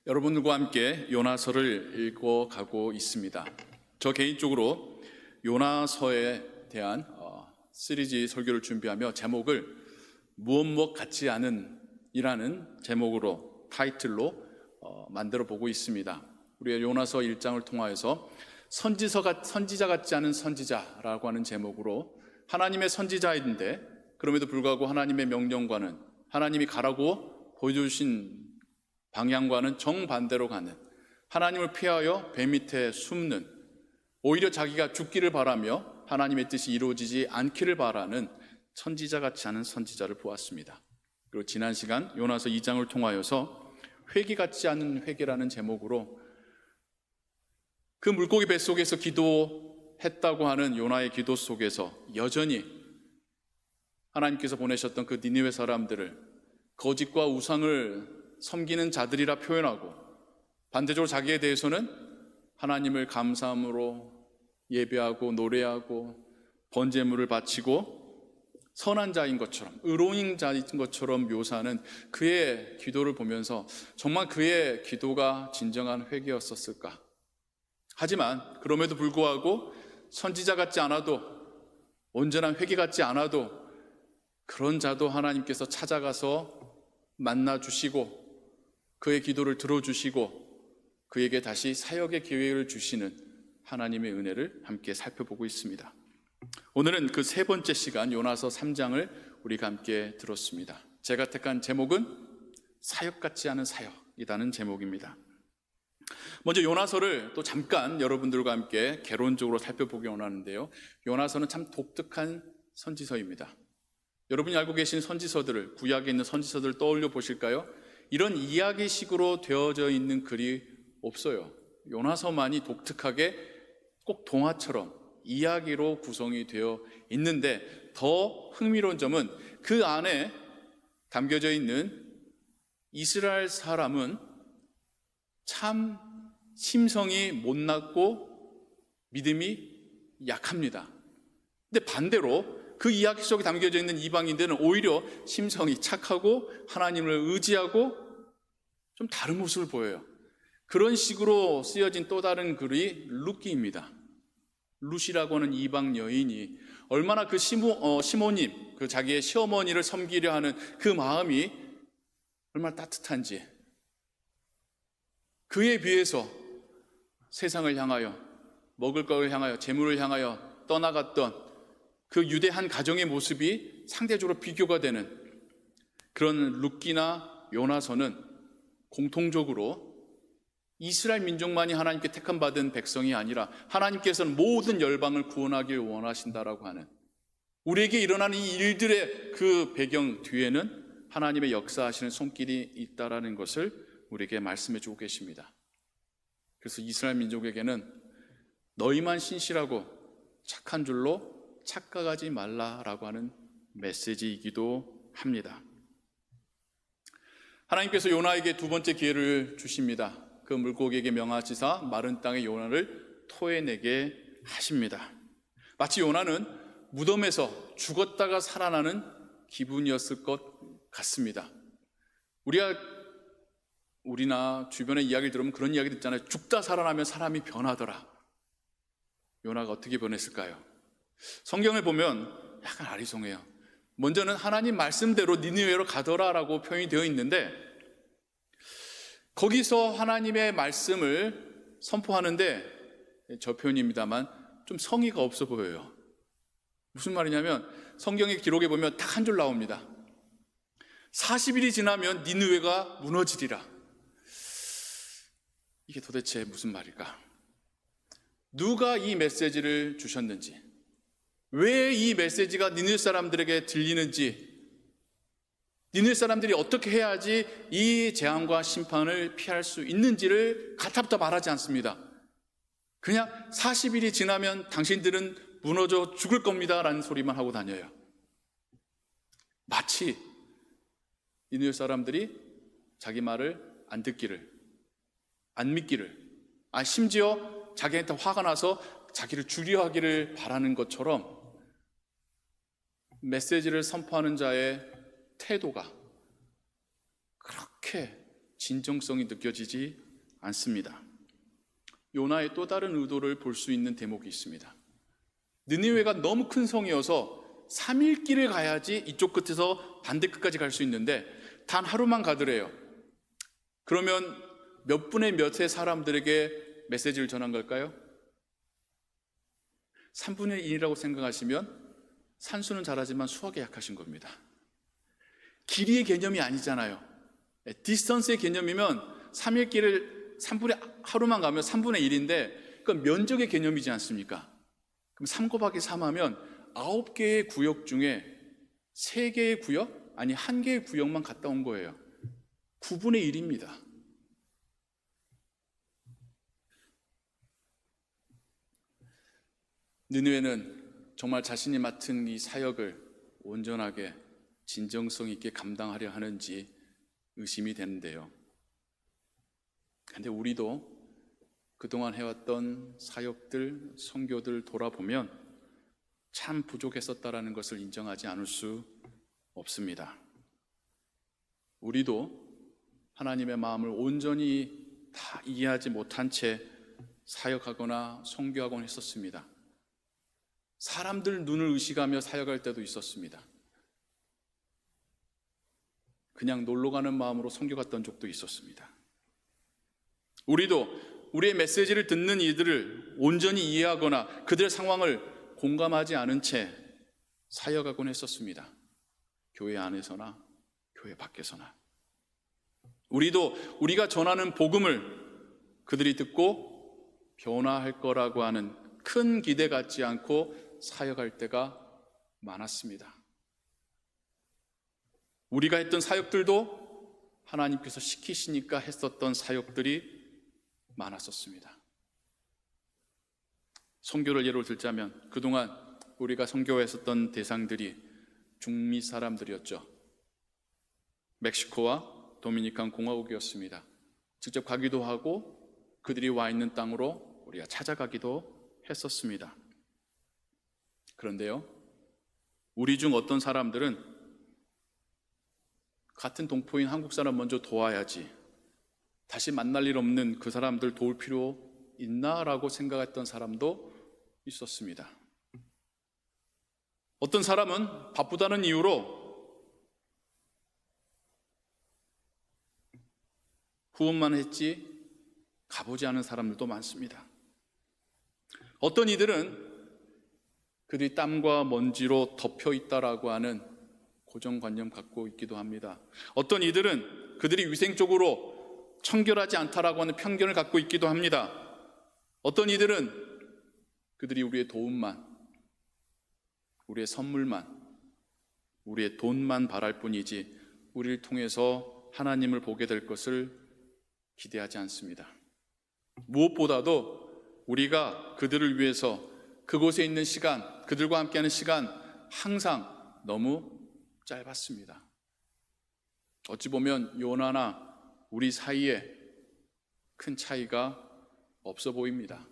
여러분들과 함께 요나서를 읽어가고 있습니다. 저 개인적으로 요나서에 대한 시리즈 설교를 준비하며 제목을 무엇 같지 않은 이라는 제목으로 타이틀로 만들어 보고 있습니다. 우리가 요나서 1장을 통하여서 선지자 같지 않은 선지자라고 하는 제목으로 하나님의 선지자인데 그럼에도 불구하고 하나님의 명령과는 하나님이 가라고 보여주신 방향과는 정반대로 가는, 하나님을 피하여 배 밑에 숨는, 오히려 자기가 죽기를 바라며 하나님의 뜻이 이루어지지 않기를 바라는 선지자 같지 않은 선지자를 보았습니다. 그리고 지난 시간 요나서 2장을 통하여서 회개 같지 않은 회개라는 제목으로 그 물고기 뱃속에서 기도했다고 하는 요나의 기도 속에서 여전히 하나님께서 보내셨던 그 니느웨 사람들을 거짓과 우상을 섬기는 자들이라 표현하고, 반대적으로 자기에 대해서는 하나님을 감사함으로 예배하고 노래하고 번제물을 바치고 선한 자인 것처럼, 의로운 자인 것처럼 묘사하는 그의 기도를 보면서 정말 그의 기도가 진정한 회개였었을까? 하지만 그럼에도 불구하고 선지자 같지 않아도, 온전한 회개 같지 않아도 그런 자도 하나님께서 찾아가서 만나주시고 그의 기도를 들어주시고 그에게 다시 사역의 기회를 주시는 하나님의 은혜를 함께 살펴보고 있습니다. 오늘은 그 세 번째 시간 요나서 3장을 우리가 함께 들었습니다. 제가 택한 제목은 사역 같지 않은 사역이라는 제목입니다. 먼저 요나서를 또 잠깐 여러분들과 함께 개론적으로 살펴보기 원하는데요, 요나서는 참 독특한 선지서입니다. 여러분이 알고 계신 선지서들을, 구약에 있는 선지서들을 떠올려 보실까요? 이런 이야기식으로 되어져 있는 글이 없어요. 요나서만이 독특하게 꼭 동화처럼 이야기로 구성이 되어 있는데, 더 흥미로운 점은 그 안에 담겨져 있는 이스라엘 사람은 참 심성이 못났고 믿음이 약합니다. 근데 반대로 그 이야기 속에 담겨져 있는 이방인들은 오히려 심성이 착하고 하나님을 의지하고 좀 다른 모습을 보여요. 그런 식으로 쓰여진 또 다른 글이 룻기입니다. 룻이라고 하는 이방 여인이 얼마나 그 시모님, 그 자기의 시어머니를 섬기려 하는 그 마음이 얼마나 따뜻한지, 그에 비해서 세상을 향하여, 먹을 것을 향하여, 재물을 향하여 떠나갔던 그 유대한 가정의 모습이 상대적으로 비교가 되는 그런 룻기나 요나서는 공통적으로 이스라엘 민족만이 하나님께 택함 받은 백성이 아니라 하나님께서는 모든 열방을 구원하길 원하신다라고 하는, 우리에게 일어나는 이 일들의 그 배경 뒤에는 하나님의 역사하시는 손길이 있다라는 것을 우리에게 말씀해 주고 계십니다. 그래서 이스라엘 민족에게는 너희만 신실하고 착한 줄로 착각하지 말라라고 하는 메시지이기도 합니다. 하나님께서 요나에게 두 번째 기회를 주십니다. 그 물고기에게 명하시사 마른 땅의 요나를 토해내게 하십니다. 마치 요나는 무덤에서 죽었다가 살아나는 기분이었을 것 같습니다. 우리나 주변의 이야기를 들으면 그런 이야기 듣잖아요. 죽다 살아나면 사람이 변하더라. 요나가 어떻게 변했을까요? 성경을 보면 약간 아리송해요. 먼저는 하나님 말씀대로 니느웨로 가더라라고 표현이 되어 있는데, 거기서 하나님의 말씀을 선포하는데, 저 표현입니다만 좀 성의가 없어 보여요. 무슨 말이냐면 성경의 기록에 보면 딱 한 줄 나옵니다. 40일이 지나면 니느웨가 무너지리라. 이게 도대체 무슨 말일까? 누가 이 메시지를 주셨는지, 왜 이 메시지가 니느웨 사람들에게 들리는지, 니느웨 사람들이 어떻게 해야지 이 재앙과 심판을 피할 수 있는지를 가타부터 말하지 않습니다. 그냥 40일이 지나면 당신들은 무너져 죽을 겁니다 라는 소리만 하고 다녀요. 마치 니느웨 사람들이 자기 말을 안 듣기를, 안 믿기를, 심지어 자기한테 화가 나서 자기를 죽여하기를 바라는 것처럼 메시지를 선포하는 자의 태도가 그렇게 진정성이 느껴지지 않습니다. 요나의 또 다른 의도를 볼 수 있는 대목이 있습니다. 느니웨가 너무 큰 성이어서 3일 길을 가야지 이쪽 끝에서 반대 끝까지 갈 수 있는데 단 하루만 가더래요. 그러면 몇 분의 몇의 사람들에게 메시지를 전한 걸까요? 3분의 1이라고 생각하시면 산수는 잘하지만 수학에 약하신 겁니다. 길이의 개념이 아니잖아요. 디스턴스의 개념이면 3일 길을 하루만 가면 3분의 1인데 그건 면적의 개념이지 않습니까? 그럼 3 곱하기 3 하면 9개의 구역 중에 3개의 구역? 아니 1개의 구역만 갔다 온 거예요. 9분의 1입니다. 느느웨는 정말 자신이 맡은 이 사역을 온전하게 진정성 있게 감당하려 하는지 의심이 되는데요. 그런데 우리도 그동안 해왔던 사역들, 선교들 돌아보면 참 부족했었다라는 것을 인정하지 않을 수 없습니다. 우리도 하나님의 마음을 온전히 다 이해하지 못한 채 사역하거나 선교하곤 했었습니다. 사람들 눈을 의식하며 사역할 때도 있었습니다. 그냥 놀러 가는 마음으로 선교 갔던 적도 있었습니다. 우리도 우리의 메시지를 듣는 이들을 온전히 이해하거나 그들의 상황을 공감하지 않은 채 사역하곤 했었습니다. 교회 안에서나 교회 밖에서나. 우리도 우리가 전하는 복음을 그들이 듣고 변화할 거라고 하는 큰 기대 갖지 않고 사역할 때가 많았습니다. 우리가 했던 사역들도 하나님께서 시키시니까 했었던 사역들이 많았었습니다. 선교를 예로 들자면 그동안 우리가 선교했었던 대상들이 중미 사람들이었죠. 멕시코와 도미니칸 공화국이었습니다. 직접 가기도 하고 그들이 와 있는 땅으로 우리가 찾아가기도 했었습니다. 그런데요, 우리 중 어떤 사람들은 같은 동포인 한국 사람 먼저 도와야지, 다시 만날 일 없는 그 사람들 도울 필요 있나라고 생각했던 사람도 있었습니다. 어떤 사람은 바쁘다는 이유로 후원만 했지 가보지 않은 사람들도 많습니다. 어떤 이들은 그들이 땀과 먼지로 덮여 있다라고 하는 고정관념 갖고 있기도 합니다. 어떤 이들은 그들이 위생적으로 청결하지 않다라고 하는 편견을 갖고 있기도 합니다. 어떤 이들은 그들이 우리의 도움만, 우리의 선물만, 우리의 돈만 바랄 뿐이지 우리를 통해서 하나님을 보게 될 것을 기대하지 않습니다. 무엇보다도 우리가 그들을 위해서 그곳에 있는 시간, 그들과 함께하는 시간 항상 너무 짧았습니다. 어찌 보면 요나나 우리 사이에 큰 차이가 없어 보입니다.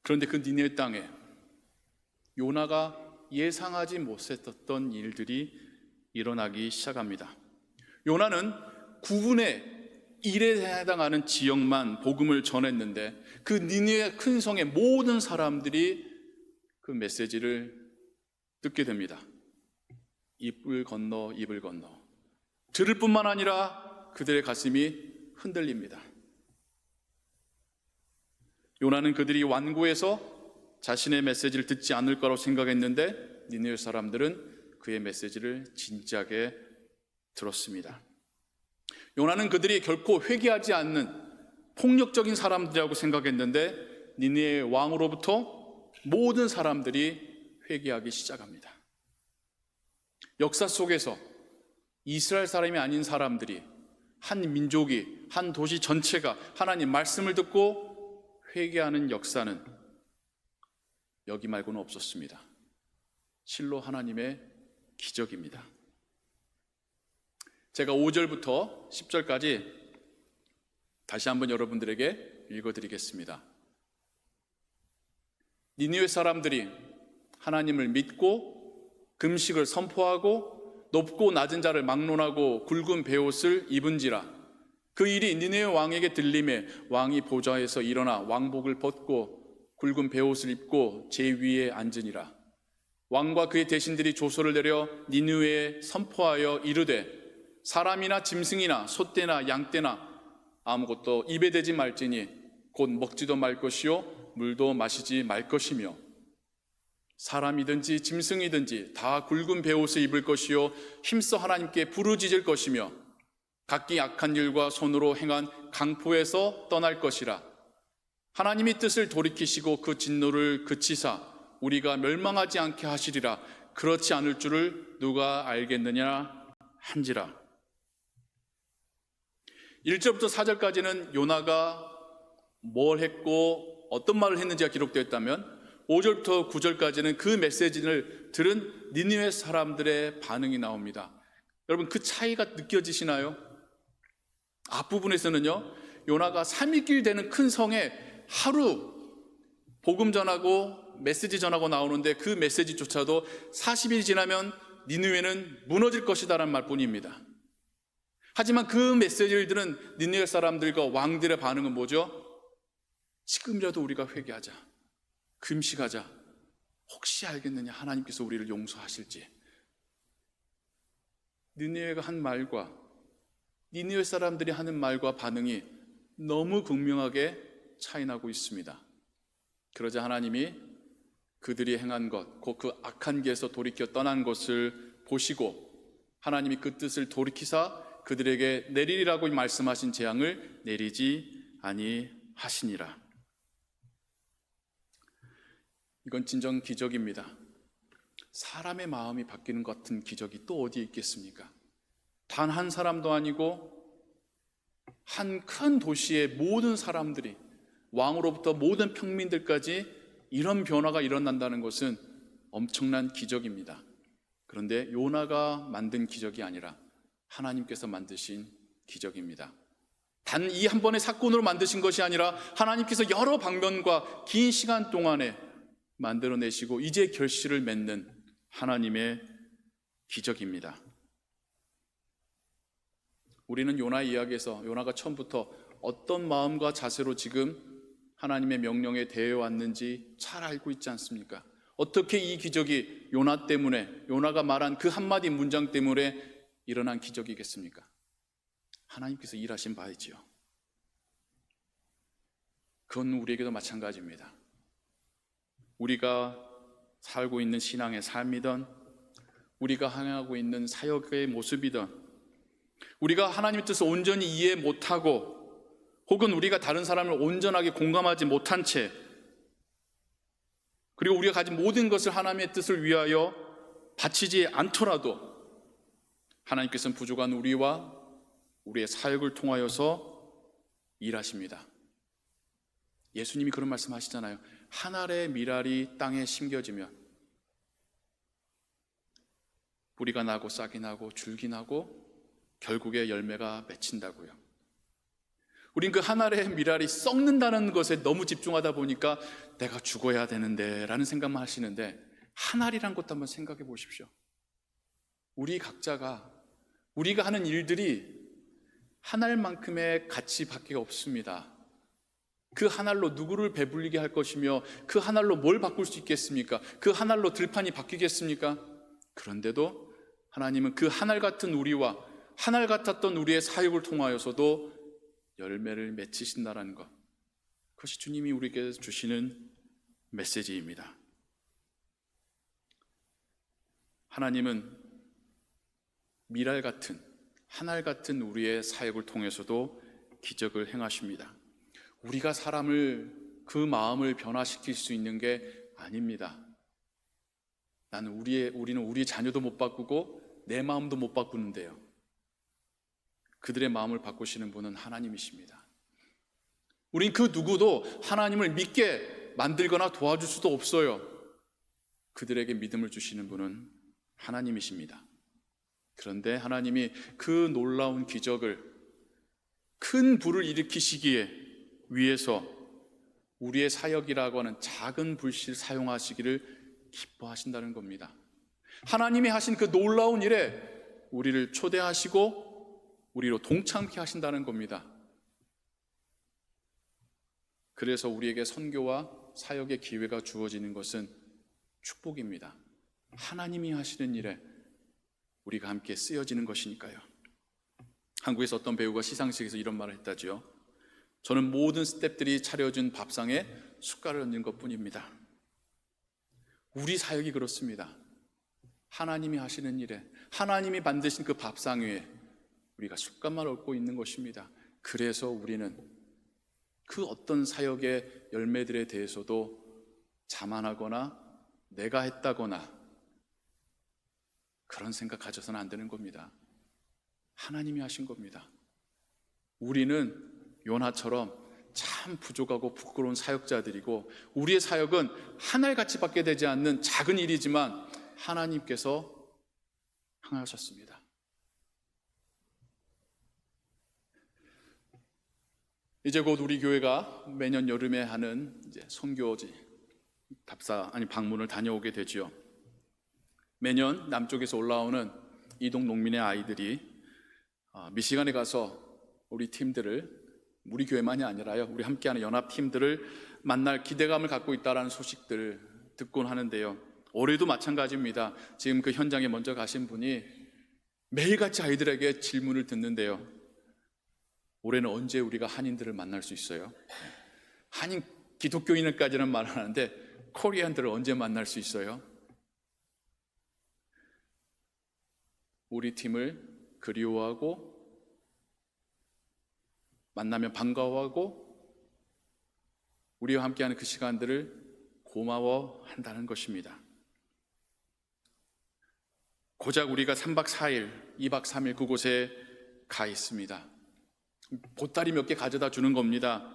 그런데 그 니네의 땅에 요나가 예상하지 못했던 일들이 일어나기 시작합니다. 요나는 9분의 1에 해당하는 지역만 복음을 전했는데 그 니느웨 큰 성의 모든 사람들이 그 메시지를 듣게 됩니다. 입을 건너 입을 건너 들을 뿐만 아니라 그들의 가슴이 흔들립니다. 요나는 그들이 완고해서 자신의 메시지를 듣지 않을 거라고 생각했는데 니느웨 사람들은 그의 메시지를 진지하게 들었습니다. 요나는 그들이 결코 회개하지 않는 폭력적인 사람들이라고 생각했는데 니느웨 왕으로부터 모든 사람들이 회개하기 시작합니다. 역사 속에서 이스라엘 사람이 아닌 사람들이, 한 민족이, 한 도시 전체가 하나님 말씀을 듣고 회개하는 역사는 여기 말고는 없었습니다. 실로 하나님의 기적입니다. 제가 5절부터 10절까지 다시 한번 여러분들에게 읽어드리겠습니다. 니느웨 사람들이 하나님을 믿고 금식을 선포하고 높고 낮은 자를 막론하고 굵은 베옷을 입은지라. 그 일이 니느웨 왕에게 들림에 왕이 보좌에서 일어나 왕복을 벗고 굵은 베옷을 입고 제 위에 앉으니라. 왕과 그의 대신들이 조서를 내려 니느웨에 선포하여 이르되 사람이나 짐승이나 소떼나 양떼나 아무것도 입에 대지 말지니 곧 먹지도 말 것이요 물도 마시지 말 것이며 사람이든지 짐승이든지 다 굵은 베옷을 입을 것이요 힘써 하나님께 부르짖을 것이며 각기 악한 일과 손으로 행한 강포에서 떠날 것이라. 하나님이 뜻을 돌이키시고 그 진노를 그치사 우리가 멸망하지 않게 하시리라. 그렇지 않을 줄을 누가 알겠느냐 한지라. 1절부터 4절까지는 요나가 뭘 했고 어떤 말을 했는지가 기록되어 있다면 5절부터 9절까지는 그 메시지를 들은 니느웨 사람들의 반응이 나옵니다. 여러분, 그 차이가 느껴지시나요? 앞부분에서는요, 요나가 3일길 되는 큰 성에 하루 복음 전하고 메시지 전하고 나오는데 그 메시지조차도 40일 지나면 니느웨는 무너질 것이다라는 말뿐입니다. 하지만 그 메시지를 들은 니느웨 사람들과 왕들의 반응은 뭐죠? 지금이라도 우리가 회개하자, 금식하자. 혹시 알겠느냐, 하나님께서 우리를 용서하실지. 니느웨가 한 말과 니느웨 사람들이 하는 말과 반응이 너무 극명하게 차이나고 있습니다. 그러자 하나님이 그들이 행한 것, 곧 그 악한 길에서 돌이켜 떠난 것을 보시고 하나님이 그 뜻을 돌이키사 그들에게 내리리라고 말씀하신 재앙을 내리지 아니하시니라. 이건 진정 기적입니다. 사람의 마음이 바뀌는 것 같은 기적이 또 어디에 있겠습니까? 단 한 사람도 아니고 한 큰 도시의 모든 사람들이, 왕으로부터 모든 평민들까지 이런 변화가 일어난다는 것은 엄청난 기적입니다. 그런데 요나가 만든 기적이 아니라 하나님께서 만드신 기적입니다. 단 이 한 번의 사건으로 만드신 것이 아니라 하나님께서 여러 방면과 긴 시간 동안에 만들어내시고 이제 결실을 맺는 하나님의 기적입니다. 우리는 요나 이야기에서 요나가 처음부터 어떤 마음과 자세로 지금 하나님의 명령에 대해왔는지 잘 알고 있지 않습니까? 어떻게 이 기적이 요나 때문에, 요나가 말한 그 한마디 문장 때문에 일어난 기적이겠습니까? 하나님께서 일하신 바이지요. 그건 우리에게도 마찬가지입니다. 우리가 살고 있는 신앙의 삶이든 우리가 행하고 있는 사역의 모습이든 우리가 하나님의 뜻을 온전히 이해 못하고 혹은 우리가 다른 사람을 온전하게 공감하지 못한 채 그리고 우리가 가진 모든 것을 하나님의 뜻을 위하여 바치지 않더라도 하나님께서는 부족한 우리와 우리의 사역을 통하여서 일하십니다. 예수님이 그런 말씀 하시잖아요. 한 알의 밀알이 땅에 심겨지면 뿌리가 나고 싹이 나고 줄기 나고 결국에 열매가 맺힌다고요. 우린 그 한 알의 밀알이 썩는다는 것에 너무 집중하다 보니까 내가 죽어야 되는데 라는 생각만 하시는데 한 알이란 것도 한번 생각해 보십시오. 우리 각자가 우리가 하는 일들이 한 알만큼의 가치밖에 없습니다. 그 한 알로 누구를 배불리게 할 것이며 그 한 알로 뭘 바꿀 수 있겠습니까? 그 한 알로 들판이 바뀌겠습니까? 그런데도 하나님은 그 한 알 같은 우리와 한 알 같았던 우리의 사역을 통하여서도 열매를 맺히신다는 것, 그것이 주님이 우리에게 주시는 메시지입니다. 하나님은 밀알 같은, 한 알 같은 우리의 사역을 통해서도 기적을 행하십니다. 우리가 사람을, 그 마음을 변화시킬 수 있는 게 아닙니다. 우리는 우리의 자녀도 못 바꾸고 내 마음도 못 바꾸는데요. 그들의 마음을 바꾸시는 분은 하나님이십니다. 우린 그 누구도 하나님을 믿게 만들거나 도와줄 수도 없어요. 그들에게 믿음을 주시는 분은 하나님이십니다. 그런데 하나님이 그 놀라운 기적을, 큰 불을 일으키시기에 위해서 우리의 사역이라고 하는 작은 불씨를 사용하시기를 기뻐하신다는 겁니다. 하나님이 하신 그 놀라운 일에 우리를 초대하시고 우리로 동참케 하신다는 겁니다. 그래서 우리에게 선교와 사역의 기회가 주어지는 것은 축복입니다. 하나님이 하시는 일에 우리가 함께 쓰여지는 것이니까요. 한국에서 어떤 배우가 시상식에서 이런 말을 했다지요. 저는 모든 스태프들이 차려준 밥상에 숟갈을 얹는 것뿐입니다. 우리 사역이 그렇습니다. 하나님이 하시는 일에, 하나님이 만드신 그 밥상 위에 우리가 숟갈만 얹고 있는 것입니다. 그래서 우리는 그 어떤 사역의 열매들에 대해서도 자만하거나 내가 했다거나 그런 생각 가져서는 안 되는 겁니다. 하나님이 하신 겁니다. 우리는 요나처럼 참 부족하고 부끄러운 사역자들이고, 우리의 사역은 하늘같이 받게 되지 않는 작은 일이지만 하나님께서 행하셨습니다. 이제 곧 우리 교회가 매년 여름에 하는 이제 선교지 방문을 다녀오게 되지요. 매년 남쪽에서 올라오는 이동 농민의 아이들이 미시간에 가서 우리 팀들을, 우리 교회만이 아니라요, 우리 함께하는 연합팀들을 만날 기대감을 갖고 있다는 소식들을 듣곤 하는데요. 올해도 마찬가지입니다. 지금 그 현장에 먼저 가신 분이 매일같이 아이들에게 질문을 듣는데요. 올해는 언제 우리가 한인들을 만날 수 있어요? 한인 기독교인을까지는 말하는데 코리안들을 언제 만날 수 있어요? 우리 팀을 그리워하고 만나면 반가워하고 우리와 함께하는 그 시간들을 고마워한다는 것입니다. 고작 우리가 3박 4일, 2박 3일 그곳에 가 있습니다. 보따리 몇 개 가져다 주는 겁니다.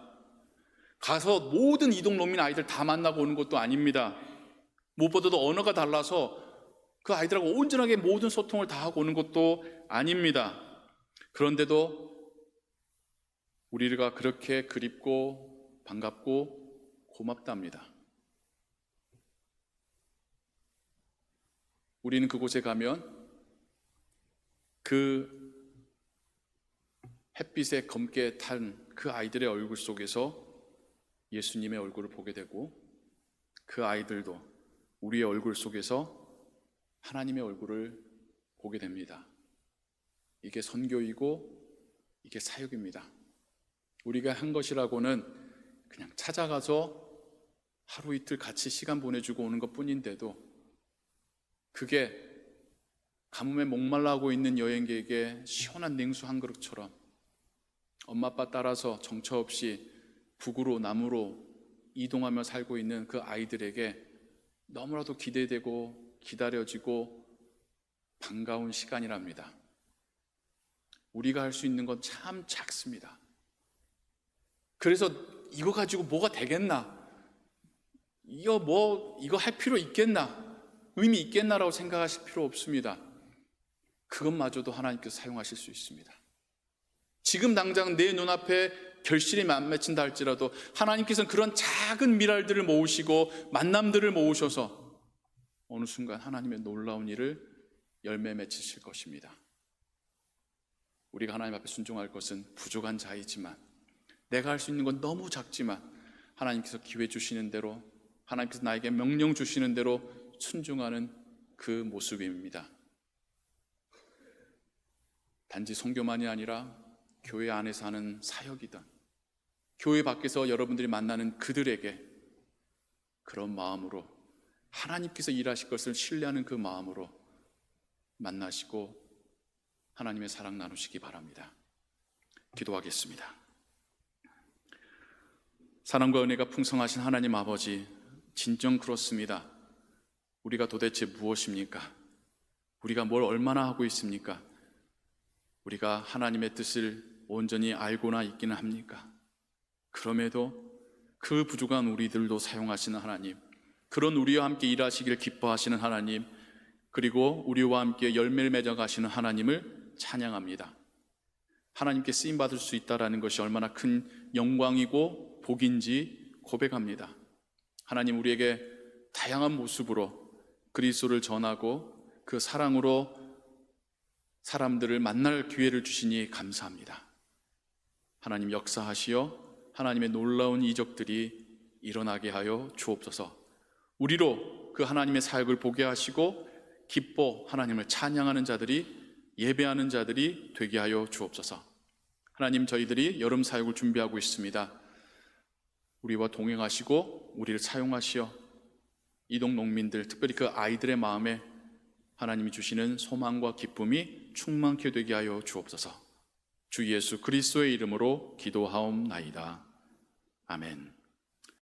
가서 모든 이동농민 아이들 다 만나고 오는 것도 아닙니다. 무엇보다도 언어가 달라서 그 아이들하고 온전하게 모든 소통을 다 하고 오는 것도 아닙니다. 그런데도 우리가 그렇게 그립고 반갑고 고맙답니다. 우리는 그곳에 가면 그 햇빛에 검게 탄 그 아이들의 얼굴 속에서 예수님의 얼굴을 보게 되고, 그 아이들도 우리의 얼굴 속에서 하나님의 얼굴을 보게 됩니다. 이게 선교이고 이게 사역입니다. 우리가 한 것이라고는 그냥 찾아가서 하루 이틀 같이 시간 보내주고 오는 것뿐인데도, 그게 가뭄에 목말라하고 있는 여행객에게 시원한 냉수 한 그릇처럼 엄마 아빠 따라서 정처 없이 북으로 남으로 이동하며 살고 있는 그 아이들에게 너무나도 기대되고 기다려지고 반가운 시간이랍니다. 우리가 할 수 있는 건 참 작습니다. 그래서 이거 가지고 뭐가 되겠나, 이거 할 필요 있겠나, 의미 있겠나라고 생각하실 필요 없습니다. 그것마저도 하나님께서 사용하실 수 있습니다. 지금 당장 내 눈앞에 결실이 안 맺힌다 할지라도 하나님께서는 그런 작은 미랄들을 모으시고 만남들을 모으셔서 어느 순간 하나님의 놀라운 일을 열매 맺히실 것입니다. 우리가 하나님 앞에 순종할 것은 부족한 자이지만, 내가 할 수 있는 건 너무 작지만 하나님께서 기회 주시는 대로, 하나님께서 나에게 명령 주시는 대로 순종하는 그 모습입니다. 단지 선교만이 아니라 교회 안에서 하는 사역이든 교회 밖에서 여러분들이 만나는 그들에게 그런 마음으로, 하나님께서 일하실 것을 신뢰하는 그 마음으로 만나시고 하나님의 사랑 나누시기 바랍니다. 기도하겠습니다. 사랑과 은혜가 풍성하신 하나님 아버지, 진정 그렇습니다. 우리가 도대체 무엇입니까? 우리가 뭘 얼마나 하고 있습니까? 우리가 하나님의 뜻을 온전히 알고나 있기는 합니까? 그럼에도 그 부족한 우리들도 사용하시는 하나님, 그런 우리와 함께 일하시기를 기뻐하시는 하나님, 그리고 우리와 함께 열매를 맺어가시는 하나님을 찬양합니다. 하나님께 쓰임받을 수 있다는 것이 얼마나 큰 영광이고 복인지 고백합니다. 하나님, 우리에게 다양한 모습으로 그리스도를 전하고 그 사랑으로 사람들을 만날 기회를 주시니 감사합니다. 하나님 역사하시어 하나님의 놀라운 이적들이 일어나게 하여 주옵소서. 우리로 그 하나님의 사역을 보게 하시고 기뻐 하나님을 찬양하는 자들이, 예배하는 자들이 되게 하여 주옵소서. 하나님, 저희들이 여름 사역을 준비하고 있습니다. 우리와 동행하시고 우리를 사용하시어 이동 농민들, 특별히 그 아이들의 마음에 하나님이 주시는 소망과 기쁨이 충만케 되게 하여 주옵소서. 주 예수 그리스도의 이름으로 기도하옵나이다. 아멘.